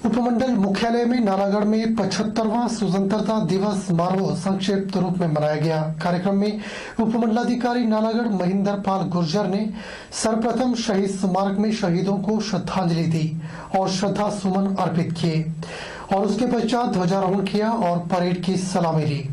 उपमंडल मुख्यालय में नालागढ़ में 75वां स्वतंत्रता दिवस समारोह संक्षिप्त रूप में मनाया गया। कार्यक्रम में उपमंडलाधिकारी नालागढ़ महेंद्र पाल गुर्जर ने सर्वप्रथम शहीद स्मारक में शहीदों को श्रद्धांजलि दी और श्रद्धा सुमन अर्पित किए और उसके पश्चात ध्वजारोहण किया और परेड की सलामी ली।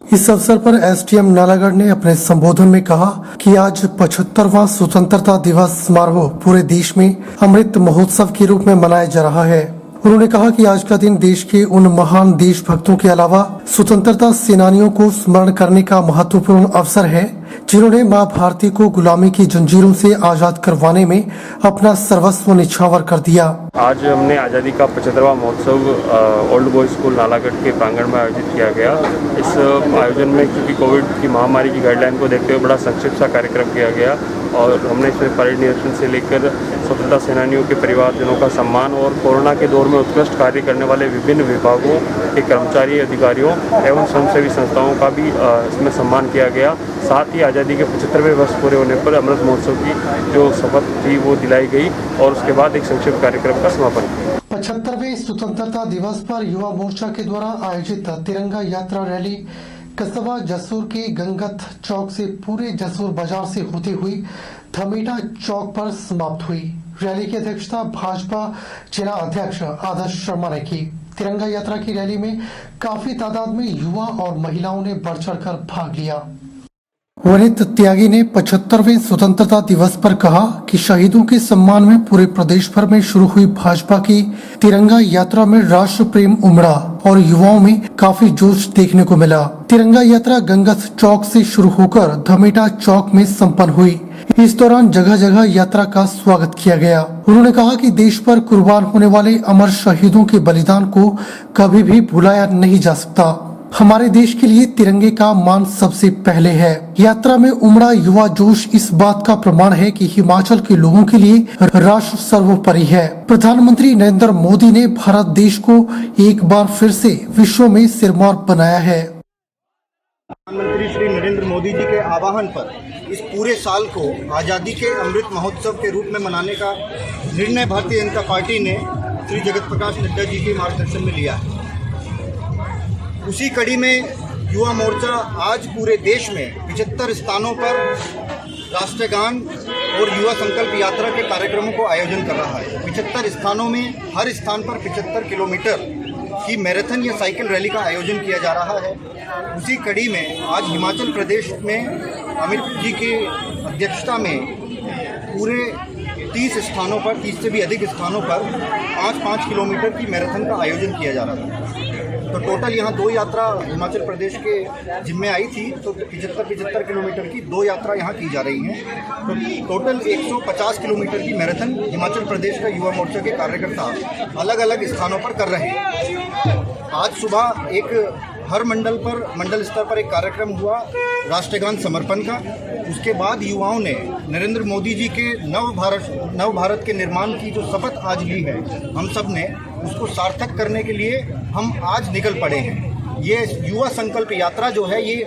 इस अवसर पर एसडीएम नालागढ़ ने अपने संबोधन में कहा कि आज 75वां स्वतंत्रता दिवस समारोह पूरे देश में अमृत महोत्सव के रूप में मनाया जा रहा है। उन्होंने कहा कि आज का दिन देश के उन महान देशभक्तों के अलावा स्वतंत्रता सेनानियों को स्मरण करने का महत्वपूर्ण अवसर है, जिन्होंने मां भारती को गुलामी की जंजीरों से आजाद करवाने में अपना सर्वस्व निछावर कर दिया। आज हमने आज़ादी का 75वां महोत्सव ओल्ड बॉयज स्कूल नालागढ़ के प्रांगण में आयोजित किया गया। इस आयोजन में क्योंकि कोविड की महामारी की गाइडलाइन को देखते हुए बड़ा संक्षिप्त सा कार्यक्रम किया गया और हमने इसमें परेड निरीक्षण से लेकर स्वतंत्रता सेनानियों के परिवारजनों का सम्मान और कोरोना के दौर में उत्कृष्ट कार्य करने वाले विभिन्न विभागों के कर्मचारी, अधिकारियों एवं स्वयंसेवी संस्थाओं का भी इसमें सम्मान किया गया। साथ ही आज़ादी के 75वें वर्ष पूरे होने पर अमृत महोत्सव की जो शपथ थी वो दिलाई गई और उसके बाद एक संक्षिप्त कार्यक्रम का समापन किया। 75वें स्वतंत्रता दिवस पर युवा मोर्चा के द्वारा आयोजित तिरंगा यात्रा रैली कस्बा जसूर के गंगत चौक से पूरे जसूर बाजार से होती हुई धमेटा चौक पर समाप्त हुई। रैली की अध्यक्षता भाजपा जिला अध्यक्ष आदर्श शर्मा ने की। तिरंगा यात्रा की रैली में काफी तादाद में युवा और महिलाओं ने बढ़ चढ़कर भाग लिया। वनित त्यागी ने 75वें स्वतंत्रता दिवस पर कहा कि शहीदों के सम्मान में पूरे प्रदेश भर में शुरू हुई भाजपा की तिरंगा यात्रा में राष्ट्र प्रेम उमड़ा और युवाओं में काफी जोश देखने को मिला। तिरंगा यात्रा गंगत चौक से शुरू होकर धमेटा चौक में संपन्न हुई। इस दौरान जगह जगह यात्रा का स्वागत किया गया। उन्होंने कहा कि देश पर कुर्बान होने वाले अमर शहीदों के बलिदान को कभी भी भुलाया नहीं जा सकता। हमारे देश के लिए तिरंगे का मान सबसे पहले है। यात्रा में उमड़ा युवा जोश इस बात का प्रमाण है कि हिमाचल के लोगों के लिए राष्ट्र सर्वोपरि है। प्रधानमंत्री नरेंद्र मोदी ने भारत देश को एक बार फिर से विश्व में सिरमौर बनाया है। प्रधानमंत्री श्री नरेंद्र मोदी जी के आह्वान पर इस पूरे साल को आज़ादी के अमृत महोत्सव के रूप में मनाने का निर्णय भारतीय जनता पार्टी ने श्री जगत प्रकाश नड्डा जी के मार्गदर्शन में लिया है। उसी कड़ी में युवा मोर्चा आज पूरे देश में 75 स्थानों पर राष्ट्रगान और युवा संकल्प यात्रा के कार्यक्रमों को आयोजन कर रहा है। 75 स्थानों में हर स्थान पर 75 किलोमीटर की मैराथन या साइकिल रैली का आयोजन किया जा रहा है। उसी कड़ी में आज हिमाचल प्रदेश में अमित जी की अध्यक्षता में पूरे 30 स्थानों पर 30 से भी अधिक स्थानों पर 5-5 किलोमीटर की मैराथन का आयोजन किया जा रहा है। तो टोटल यहाँ 2 यात्रा हिमाचल प्रदेश के जिम्मे आई थी, तो 75 किलोमीटर की 2 यात्रा यहाँ की जा रही हैं। तो टोटल 150 किलोमीटर की मैराथन हिमाचल प्रदेश का युवा मोर्चा के कार्यकर्ता अलग अलग स्थानों पर कर रहे हैं। आज सुबह एक हर मंडल स्तर पर एक कार्यक्रम हुआ राष्ट्रगान समर्पण का। उसके बाद युवाओं ने नरेंद्र मोदी जी के नव भारत के निर्माण की जो शपथ आज ली है, हम सब ने उसको सार्थक करने के लिए हम आज निकल पड़े हैं। ये युवा संकल्प यात्रा जो है ये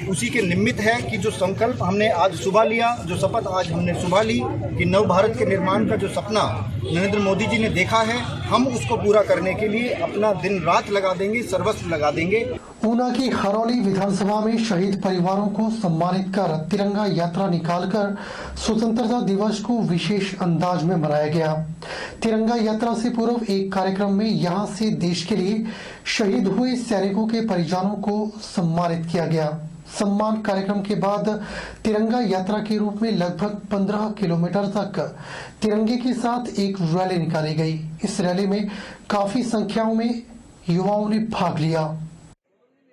उसी के निमित्त है कि जो संकल्प हमने आज सुबह लिया, जो शपथ आज हमने सुबह ली कि नव भारत के निर्माण का जो सपना नरेंद्र मोदी जी ने देखा है, हम उसको पूरा करने के लिए अपना दिन रात लगा देंगे, सर्वस्व लगा देंगे। ऊना की हरौली विधानसभा में शहीद परिवारों को सम्मानित कर तिरंगा यात्रा निकालकर स्वतंत्रता दिवस को विशेष अंदाज में मनाया गया। तिरंगा यात्रा से पूर्व एक कार्यक्रम में यहां से देश के लिए शहीद हुए सैनिकों के परिजनों को सम्मानित किया गया। सम्मान कार्यक्रम के बाद तिरंगा यात्रा के रूप में लगभग 15 किलोमीटर तक तिरंगे के साथ एक रैली निकाली गई। इस रैली में काफी संख्याओं में युवाओं ने भाग लिया।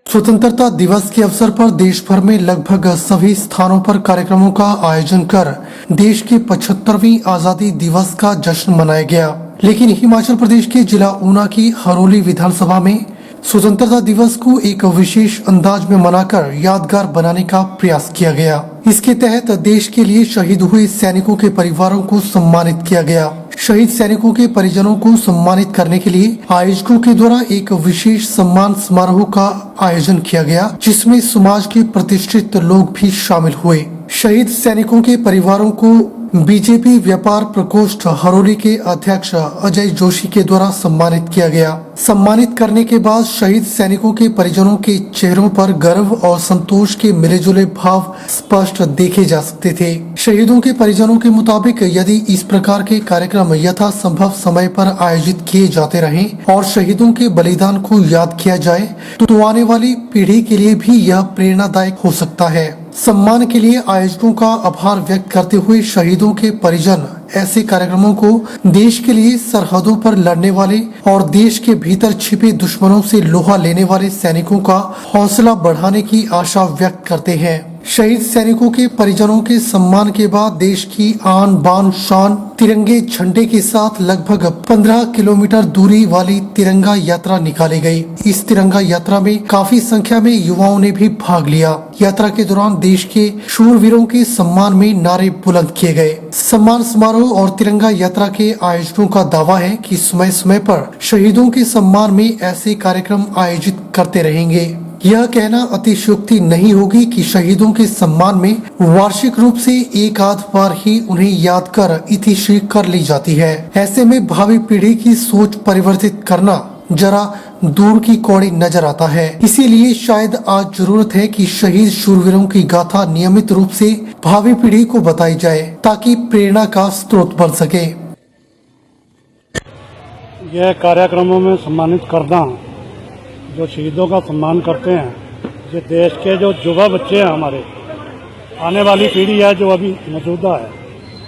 स्वतंत्रता दिवस के अवसर पर देश भर में लगभग सभी स्थानों पर कार्यक्रमों का आयोजन कर देश के 75वीं आजादी दिवस का जश्न मनाया गया। लेकिन हिमाचल प्रदेश के जिला ऊना की हरौली विधानसभा में स्वतंत्रता दिवस को एक विशेष अंदाज में मनाकर यादगार बनाने का प्रयास किया गया। इसके तहत देश के लिए शहीद हुए सैनिकों के परिवारों को सम्मानित किया गया। शहीद सैनिकों के परिजनों को सम्मानित करने के लिए आयोजकों के द्वारा एक विशेष सम्मान समारोह का आयोजन किया गया, जिसमें समाज के प्रतिष्ठित लोग भी शामिल हुए। शहीद सैनिकों के परिवारों को बीजेपी व्यापार प्रकोष्ठ हरोली के अध्यक्ष अजय जोशी के द्वारा सम्मानित किया गया। सम्मानित करने के बाद शहीद सैनिकों के परिजनों के चेहरों पर गर्व और संतोष के मिले-जुले भाव स्पष्ट देखे जा सकते थे। शहीदों के परिजनों के मुताबिक यदि इस प्रकार के कार्यक्रम यथासंभव समय पर आयोजित किए जाते रहे और शहीदों के बलिदान को याद किया जाए तो आने वाली पीढ़ी के लिए भी यह प्रेरणादायक हो सकता है। सम्मान के लिए आयोजकों का आभार व्यक्त करते हुए शहीदों के परिजन ऐसे कार्यक्रमों को देश के लिए सरहदों पर लड़ने वाले और देश के भीतर छिपे दुश्मनों से लोहा लेने वाले सैनिकों का हौसला बढ़ाने की आशा व्यक्त करते हैं। शहीद सैनिकों के परिजनों के सम्मान के बाद देश की आन बान शान तिरंगे झंडे के साथ लगभग 15 किलोमीटर दूरी वाली तिरंगा यात्रा निकाली गई। इस तिरंगा यात्रा में काफी संख्या में युवाओं ने भी भाग लिया। यात्रा के दौरान देश के शूरवीरों के सम्मान में नारे बुलंद किए गए। सम्मान समारोह और तिरंगा यात्रा के आयोजकों का दावा है कि समय समय पर शहीदों के सम्मान में ऐसे कार्यक्रम आयोजित करते रहेंगे। यह कहना अतिशयोक्ति नहीं होगी कि शहीदों के सम्मान में वार्षिक रूप से एक आध बार ही उन्हें याद कर इतिश्री कर ली जाती है। ऐसे में भावी पीढ़ी की सोच परिवर्तित करना जरा दूर की कौड़ी नजर आता है। इसीलिए शायद आज जरूरत है कि शहीद शूरवीरों की गाथा नियमित रूप से भावी पीढ़ी को बताई जाए ताकि प्रेरणा का स्रोत बन सके। यह कार्यक्रमों में सम्मानित करना, जो शहीदों का सम्मान करते हैं, जो देश के जो युवा बच्चे हैं, हमारे आने वाली पीढ़ी है जो अभी मौजूदा है,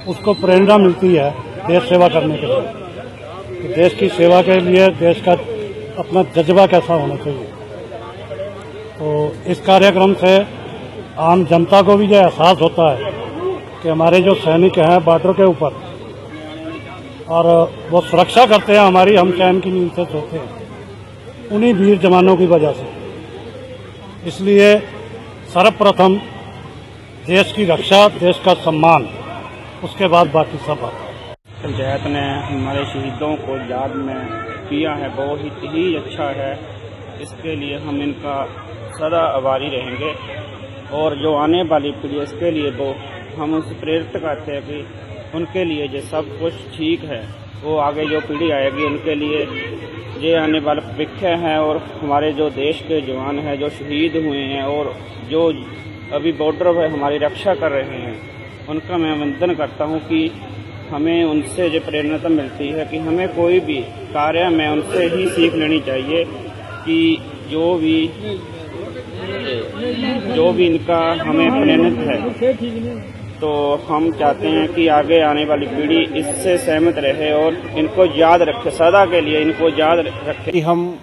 उसको प्रेरणा मिलती है देश सेवा करने के लिए। तो देश की सेवा के लिए देश का अपना जज्बा कैसा होना चाहिए। तो इस कार्यक्रम से आम जनता को भी यह एहसास होता है कि हमारे जो सैनिक हैं बॉर्डर के ऊपर और वो सुरक्षा करते हैं हमारी, हम चैन की नींद से सोते हैं उन्हीं वीर जवानों की वजह से। इसलिए सर्वप्रथम देश की रक्षा, देश का सम्मान, उसके बाद बाकी सब आता है। पंचायत ने हमारे शहीदों को याद में किया है, बहुत ही अच्छा है। इसके लिए हम इनका सदा आभारी रहेंगे और जो आने वाली पीढ़ी इसके लिए वो हम उनसे प्रेरित करते हैं कि उनके लिए जो सब कुछ ठीक है, वो आगे जो पीढ़ी आएगी उनके लिए ये आने वाले भविष्य हैं। और हमारे जो देश के जवान हैं जो शहीद हुए हैं और जो अभी बॉर्डर पर हमारी रक्षा कर रहे हैं, उनका मैं वंदन करता हूं कि हमें उनसे जो प्रेरणा मिलती है कि हमें कोई भी कार्य में उनसे ही सीख लेनी चाहिए कि जो भी इनका हमें प्रेरित है। तो हम चाहते हैं कि आगे आने वाली पीढ़ी इससे सहमत रहे और इनको याद रखे, सदा के लिए इनको याद रखे। कि हम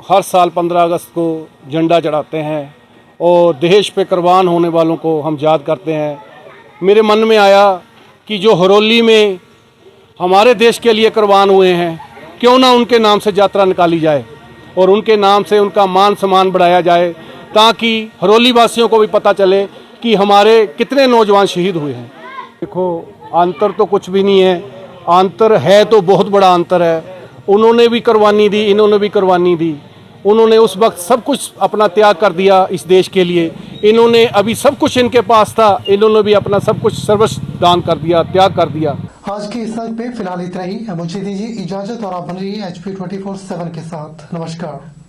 हर साल 15 अगस्त को झंडा चढ़ाते हैं और देश पे कुर्बान होने वालों को हम याद करते हैं। मेरे मन में आया कि जो हरोली में हमारे देश के लिए कुर्बान हुए हैं, क्यों ना उनके नाम से यात्रा निकाली जाए और उनके नाम से उनका मान सम्मान बढ़ाया जाए, ताकि हरोली वासियों को भी पता चले कि हमारे कितने नौजवान शहीद हुए हैं। देखो, अंतर तो कुछ भी नहीं है, अंतर है तो बहुत बड़ा अंतर है। उन्होंने भी कुर्बानी दी, इन्होंने भी कुर्बानी दी। उन्होंने उस वक्त सब कुछ अपना त्याग कर दिया इस देश के लिए। इन्होंने अभी सब कुछ इनके पास था, इन्होंने भी अपना सब कुछ सर्वस्व दान कर दिया, त्याग कर दिया। आज के इस अंक पे फिलहाल इतना ही। मुझे दीजिए इजाजत और आप बन रही HP 24/7 के साथ। नमस्कार।